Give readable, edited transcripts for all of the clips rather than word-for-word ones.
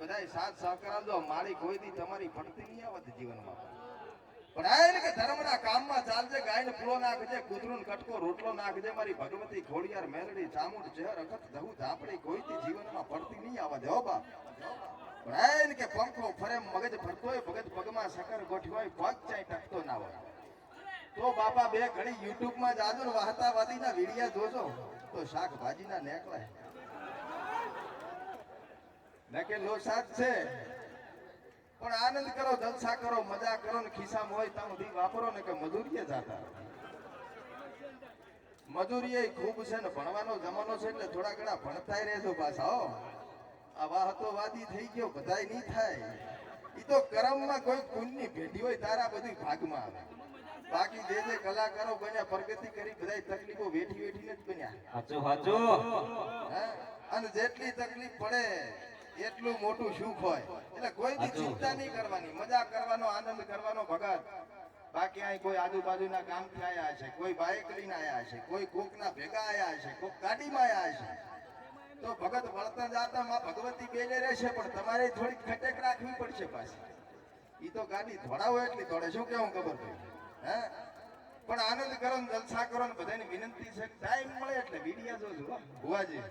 બધા સાથ સહકાર આપજો. મારી કોઈ દી તમારી પડતી નહીં આવત જીવનમાં. પણ આ કે ધર્મના કામમાં ચાલજે, ગાયને પૂળો નાખજે, કૂતરું કટકો રોટલો નાખજે, મારી ભગવતી ખોડિયાર મેલડી ચામુંડ ચહેર અખત ધહુ ઝાપડી કોઈ દી જીવનમાં પડતી નહીં આવવા દે હો બાપ. પણ કે પંખો ફરે મગજ ફરતોય, ભગત પગમાં સકર ગોઠવાય, પગ ચાય ટકતો ના હોય. તો બાપા બે ઘડી યુટ્યુબમાં જાજો ને વાહતાવાદીના વિડિયા જોજો તો શાકભાજીના નેકળાય નકે લોસાદ છે. પણ આનંદ કરો, જલસા કરો, મજા કરો ને ખિસ્સામાં હોય ત્યાં સુધી વાપરો ને કે મજૂરીએ જાતા. મજૂરી ખૂબ છે ને ભણવાનો જમાનો છે એટલે થોડા ઘણા ભણતાય રહેજો પાછા હો. આ વાહતો વાદી થઈ ગયો બધાય નહીં થાય. ઈ તો કરમમાં કોઈ પુણ્યની ભેટી હોય તારા બધી ભાગમાં આવે. બાકી જે કલાકારો બન્યા પ્રગતિ કરી બધાય તકલીફો વેઠી વેઠીને જ બન્યા. સાચું સાચું. અને જેટલી તકલીફ પડે એટલું મોટું સુખ હોય. એટલે કોઈ દી ચિંતા નહીં કરવાની, મજા કરવાનો, આનંદ કરવાનો ભગત. બાકી અહીં કોઈ આજુબાજુના ગામથી આયા છે, કોઈ બાઇક લઈને આયા છે, કોઈ કોકના ભેગા આયા છે, કોક ગાડીમાં આયા છે. તો ભગત વળતા જાતા માં ભગવતી બેલે રહેશે, પણ તમારે થોડીક ખટેક રાખવી પડશે પાછી. ઈ તો ગાડી ધોડાવો એટલી ધોડે, શું કેવું ખબર પડી? હે પણ આનંદ કરો ને જલસા કરો ને બધાની વિનંતી છે ટાઈમ મળે એટલે વિડિયા જોજો ભુવાજી.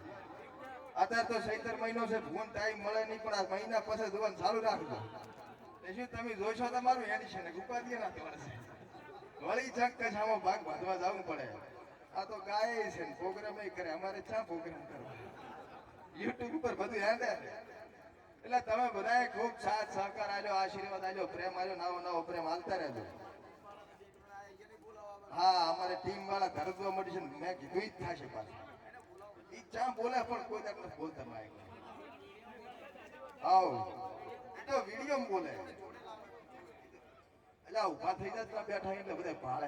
અત્યારે તો ચૈતર મહિનો છે, ભુવન ટાઈમ મળે નહીં, પણ આ મહિના પછી જોવાનું ચાલુ રાખજો. શું તમે જોશો તમારું હેડી છે ને ઉપાધિ ના મળશે. વળી ચક કછામાં ભાગ બાંધવા જવું પડે. આ તો ગાય છે ને પ્રોગ્રામ કરે, અમારે ક્યાં પ્રોગ્રામ કરવા? યુટ્યુબ ઉપર બધું હેડે. એટલે તમે બધાએ ખૂબ સાથ સહકાર આલ્યો, આશીર્વાદ આલ્યો, પ્રેમ આલ્યો, નવો નવો પ્રેમ આલતા રહેજો. હા અમારે ટીમ વાળા ધરજવા મળી છે, મેં કીધું જ થશે પાછું. ઈ ચા બોલે પણ કોઈ તક નથી બોલતા માય. આવ એ તો વિડીયો બોલે. એટલે ઉભા થઈ જાય બેઠા એટલે બધા ભાડે